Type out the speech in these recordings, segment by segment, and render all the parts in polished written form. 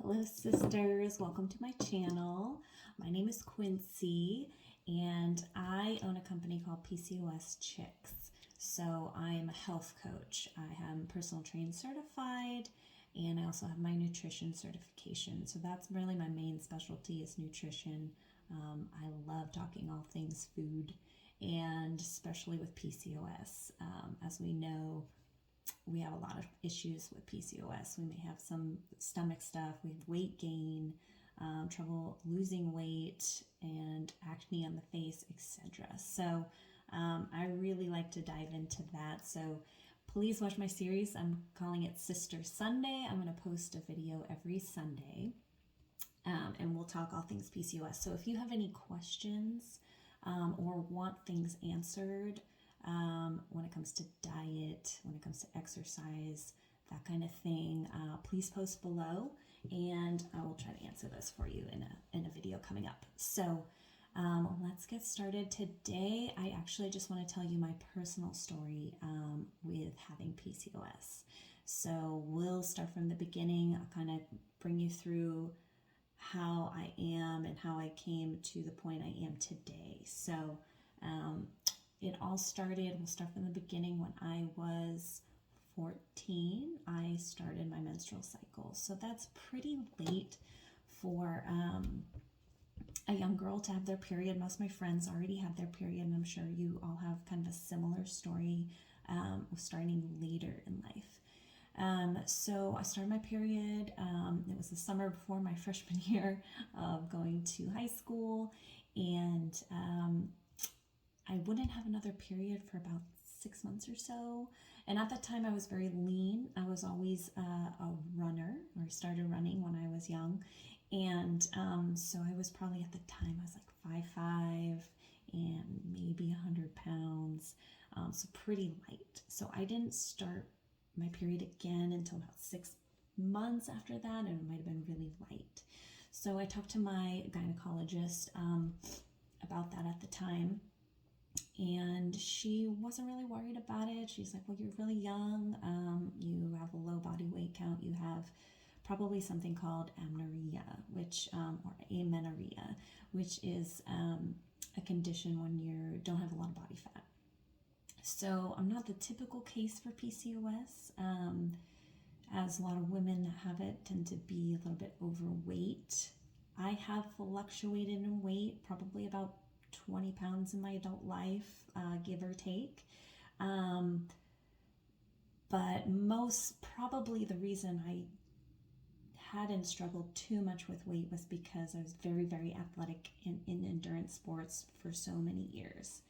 Hello sisters, welcome to my channel. My name is Quincy and I own a company called PCOS Chicks. So I am a health coach. I am personal trainer certified and I also have my nutrition certification. So that's really my main specialty is nutrition. I love talking all things food and especially with PCOS. As we know, we have a lot of issues with PCOS. We may have some stomach stuff, we have weight gain, trouble losing weight, and acne on the face, etc. So I really like to dive into that. So please watch my series. I'm calling it Cyster Sunday. I'm going to post a video every Sunday, and we'll talk all things PCOS. So if you have any questions or want things answered, when it comes to diet, when it comes to exercise, that kind of thing, please post below and I will try to answer those for you in a video coming up. So let's get started. Today, I actually just want to tell you my personal story with having PCOS. So we'll start from the beginning. I'll kind of bring you through how I am and how I came to the point I am today. So it all started, we'll start from the beginning. When I was 14, I started my menstrual cycle. So that's pretty late for a young girl to have their period. Most of my friends already had their period, and I'm sure you all have kind of a similar story of starting later in life. So I started my period. It was the summer before my freshman year of going to high school, and I wouldn't have another period for about 6 months or so. And at that time I was very lean. I was always a runner, or started running when I was young. And so I was probably at the time, I was like 5'5" and maybe 100 pounds. So pretty light. So I didn't start my period again until about 6 months after that, and it might have been really light. So I talked to my gynecologist about that at the time. And she wasn't really worried about it. She's like, well, you're really young. You have a low body weight count. You have probably something called amenorrhea, or amenorrhea, which is a condition when you don't have a lot of body fat. So I'm not the typical case for PCOS, as a lot of women that have it tend to be a little bit overweight. I have fluctuated in weight, probably about 20 pounds in my adult life, give or take. But probably the reason I hadn't struggled too much with weight was because I was very, very athletic in endurance sports for so many years.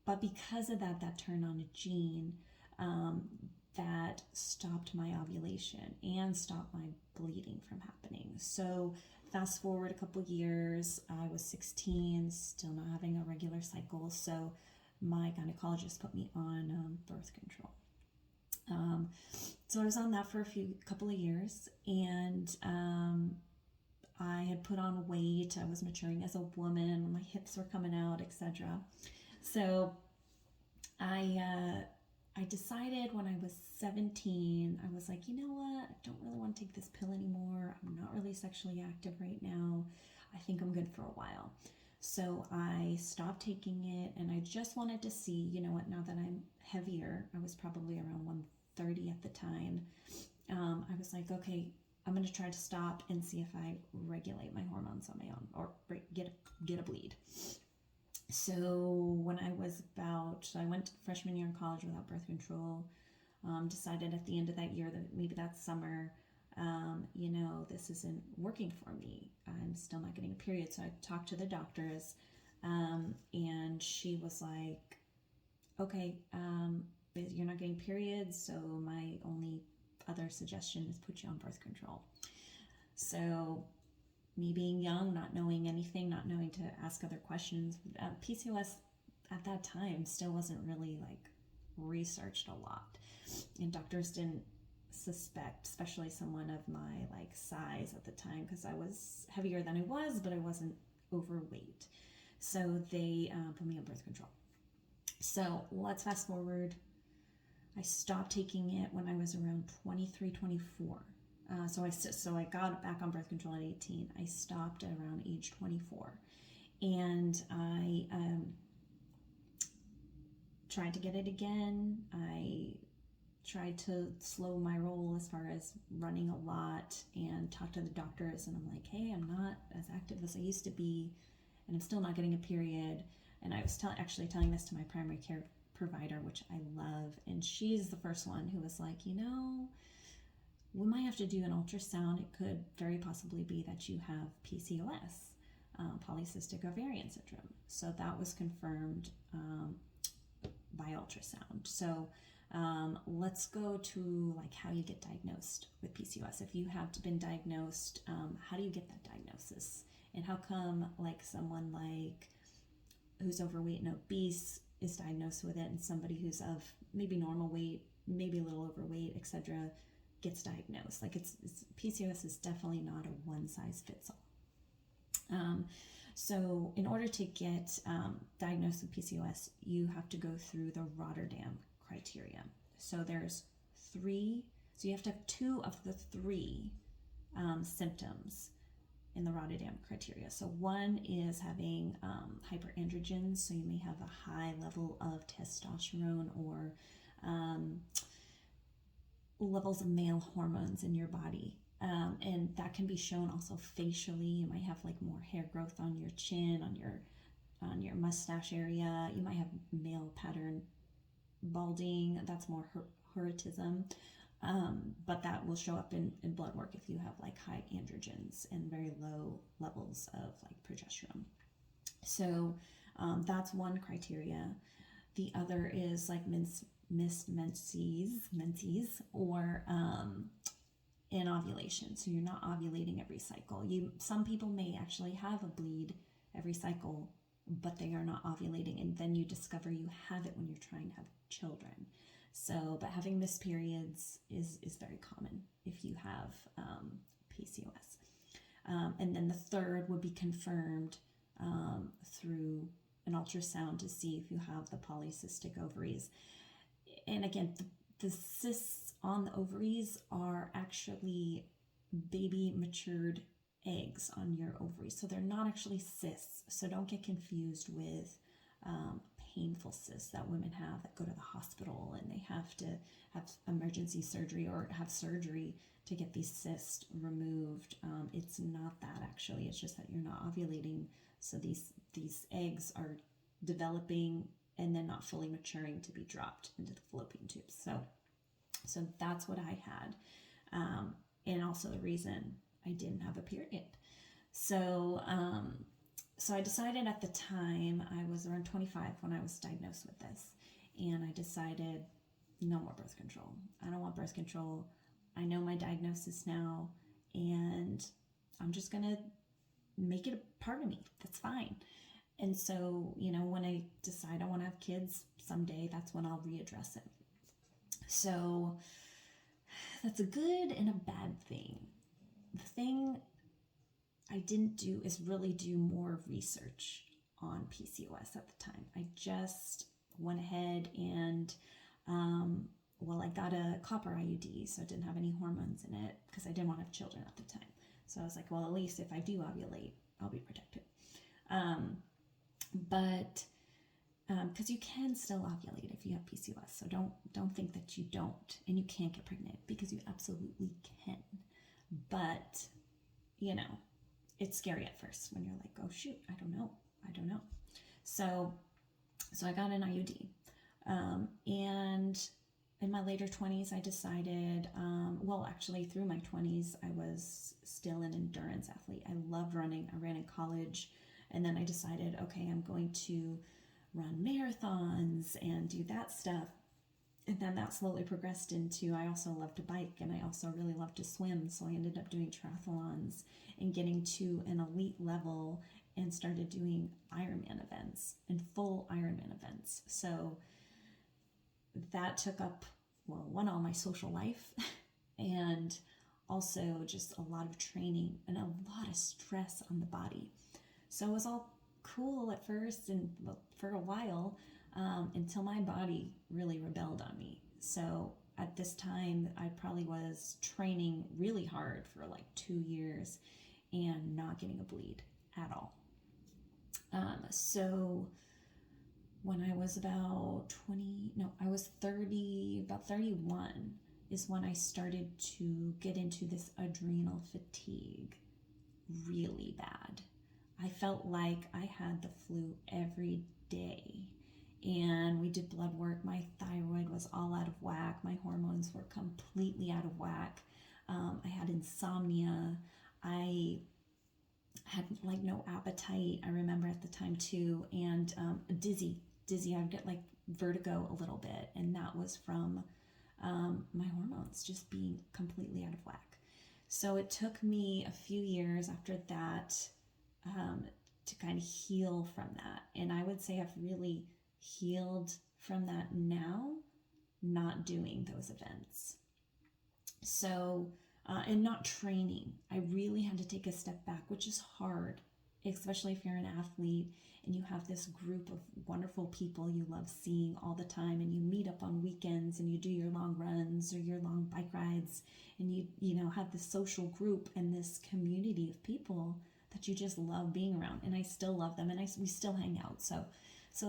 But because of that turned on a gene that stopped my ovulation and stopped my bleeding from happening. So fast forward a couple years, I was 16, still not having a regular cycle, so my gynecologist put me on birth control. So I was on that for a couple of years, and I had put on weight. I was maturing as a woman, my hips were coming out, etc. So I decided when I was 17, I was like, you know what, I don't really want to take this pill anymore. I'm not really sexually active right now. I think I'm good for a while. So I stopped taking it, and I just wanted to see, you know what, now that I'm heavier, I was probably around 130 at the time. I was like, okay, I'm going to try to stop and see if I regulate my hormones on my own, or get a bleed. So when I went to freshman year in college without birth control, decided at the end of that year that maybe that summer, this isn't working for me. I'm still not getting a period. So I talked to the doctors, and she was like, okay, you're not getting periods, so my only other suggestion is put you on birth control. So me being young, not knowing anything, not knowing to ask other questions, PCOS at that time still wasn't really researched a lot, and doctors didn't suspect, especially someone of my size at the time, because I was heavier than I was, but I wasn't overweight. So they put me on birth control. So let's fast forward. I stopped taking it when I was around 23, 24. So I got back on birth control at 18. I stopped around age 24, and I tried to get it again. I tried to slow my roll as far as running a lot and talk to the doctors, and I'm like, hey, I'm not as active as I used to be, and I'm still not getting a period. And I was actually telling this to my primary care provider, which I love, and she's the first one who was like, we might have to do an ultrasound. It could very possibly be that you have PCOS, polycystic ovarian syndrome. So that was confirmed by ultrasound. So let's go to like how you get diagnosed with PCOS. If you have been diagnosed, how do you get that diagnosis? And how come like someone like who's overweight and obese is diagnosed with it, and somebody who's of maybe normal weight, maybe a little overweight, etc., gets diagnosed? Like it's PCOS is definitely not a one size fits all. So in order to get diagnosed with PCOS, you have to go through the Rotterdam criteria. So there's three, so you have to have two of the three symptoms in the Rotterdam criteria. So one is having hyperandrogens, so you may have a high level of testosterone or levels of male hormones in your body. And that can be shown also facially. You might have like more hair growth on your chin, on your mustache area. You might have male pattern balding. That's more hirsutism. But that will show up in blood work if you have like high androgens and very low levels of like progesterone. So that's one criteria. The other is like missed menses or in ovulation. So you're not ovulating every cycle. Some people may actually have a bleed every cycle, but they are not ovulating, and then you discover you have it when you're trying to have children. So, but having missed periods is very common if you have PCOS. And then the third would be confirmed through an ultrasound to see if you have the polycystic ovaries. And again, the cysts on the ovaries are actually baby matured eggs on your ovaries. So they're not actually cysts. So don't get confused with painful cysts that women have that go to the hospital and they have to have emergency surgery or have surgery to get these cysts removed. It's not that actually. It's just that you're not ovulating. So these eggs are developing and then not fully maturing to be dropped into the fallopian tubes. So that's what I had. And also the reason I didn't have a period. So I decided at the time, I was around 25 when I was diagnosed with this, and I decided no more birth control. I don't want birth control. I know my diagnosis now, and I'm just gonna make it a part of me. That's fine. And so, when I decide I want to have kids someday, that's when I'll readdress it. So that's a good and a bad thing. The thing I didn't do is really do more research on PCOS at the time. I just went ahead and, I got a copper IUD, so it didn't have any hormones in it because I didn't want to have children at the time. So I was like, well, at least if I do ovulate, I'll be protected. But because you can still ovulate if you have PCOS, so don't think that you don't and you can't get pregnant, because you absolutely can. But it's scary at first when you're like, oh shoot, I don't know. So I got an IUD, and in my later 20s, I decided, actually through my 20s, I was still an endurance athlete. I loved running. I ran in college, and then I decided, okay, I'm going to run marathons and do that stuff. And then that slowly progressed into, I also love to bike, and I also really love to swim. So I ended up doing triathlons and getting to an elite level and started doing Ironman events and full Ironman events. So that took up, all my social life and also just a lot of training and a lot of stress on the body. So it was all cool at first and for a while, until my body really rebelled on me. So at this time, I probably was training really hard for like 2 years and not getting a bleed at all. So when I was about 20, no, I was 30, about 31 is when I started to get into this adrenal fatigue really bad. I felt like I had the flu every day. And we did blood work. My thyroid was all out of whack. My hormones were completely out of whack. I had insomnia. I had like no appetite, I remember at the time too, and dizzy. I would get like vertigo a little bit, and that was from my hormones just being completely out of whack. So it took me a few years after that to kind of heal from that, and I would say I've really healed from that now, not doing those events. So and not training. I really had to take a step back, which is hard, especially if you're an athlete and you have this group of wonderful people you love seeing all the time, and you meet up on weekends and you do your long runs or your long bike rides, and you know have this social group and this community of people that you just love being around. And I still love them, and we still hang out. So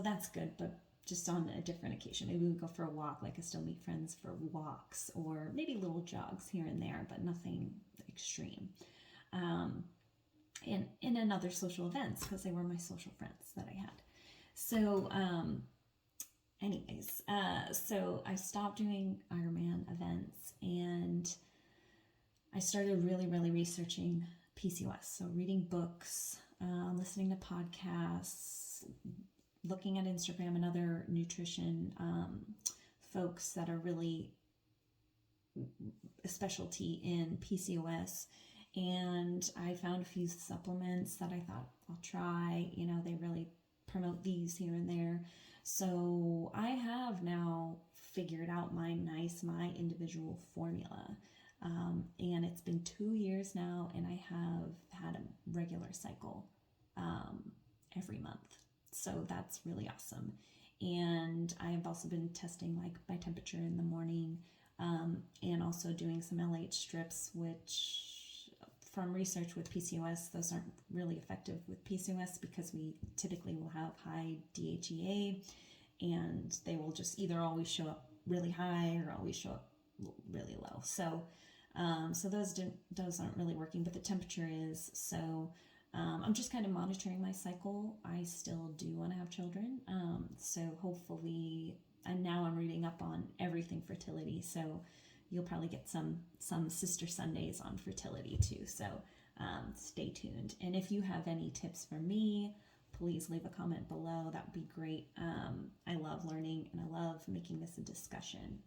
that's good, but just on a different occasion. Maybe we go for a walk, like I still meet friends for walks, or maybe little jogs here and there, but nothing extreme. And in other social events, because they were my social friends that I had. So anyways, so I stopped doing Ironman events, and I started really researching PCOS. So reading books, listening to podcasts, looking at Instagram and other nutrition folks that are really a specialty in PCOS. And I found a few supplements that I thought I'll try. You know, they really promote these here and there. So I have now figured out my individual formula. And it's been 2 years now, and I have had a regular cycle every month. So that's really awesome. And I have also been testing like my temperature in the morning, and also doing some LH strips, which from research with PCOS, those aren't really effective with PCOS because we typically will have high DHEA, and they will just either always show up really high or always show up really low. So those aren't really working, but the temperature is. So I'm just kind of monitoring my cycle. I still do want to have children. So hopefully, and now I'm reading up on everything fertility. So you'll probably get some Cyster Sundays on fertility too. So stay tuned. And if you have any tips for me, please leave a comment below. That would be great. I love learning, and I love making this a discussion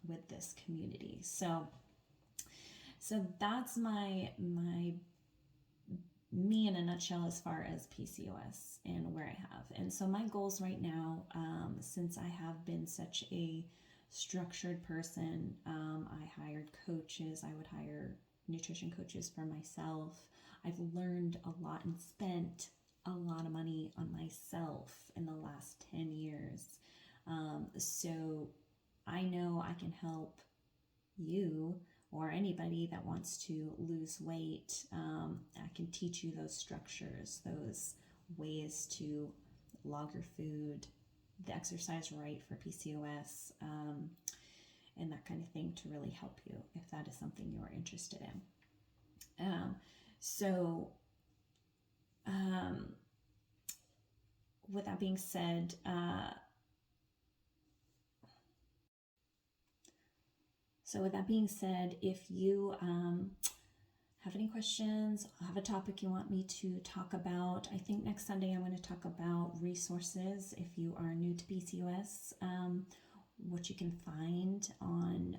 with this community. So that's me in a nutshell as far as PCOS and where I have. And so my goals right now, since I have been such a structured person, I hired coaches. I would hire nutrition coaches for myself. I've learned a lot and spent a lot of money on myself in the last 10 years. So I know I can help you or anybody that wants to lose weight. I can teach you those structures, those ways to log your food, the exercise right for PCOS, and that kind of thing to really help you if that is something you're interested in. With that being said, if you have any questions, have a topic you want me to talk about, I think next Sunday I'm going to talk about resources if you are new to PCOS, what you can find on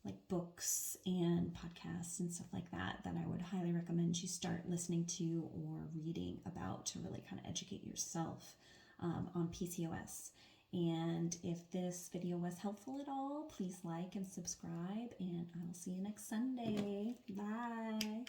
like books and podcasts and stuff like that I would highly recommend you start listening to or reading about to really kind of educate yourself on PCOS. And if this video was helpful at all, please like and subscribe, and I'll see you next Sunday. Bye.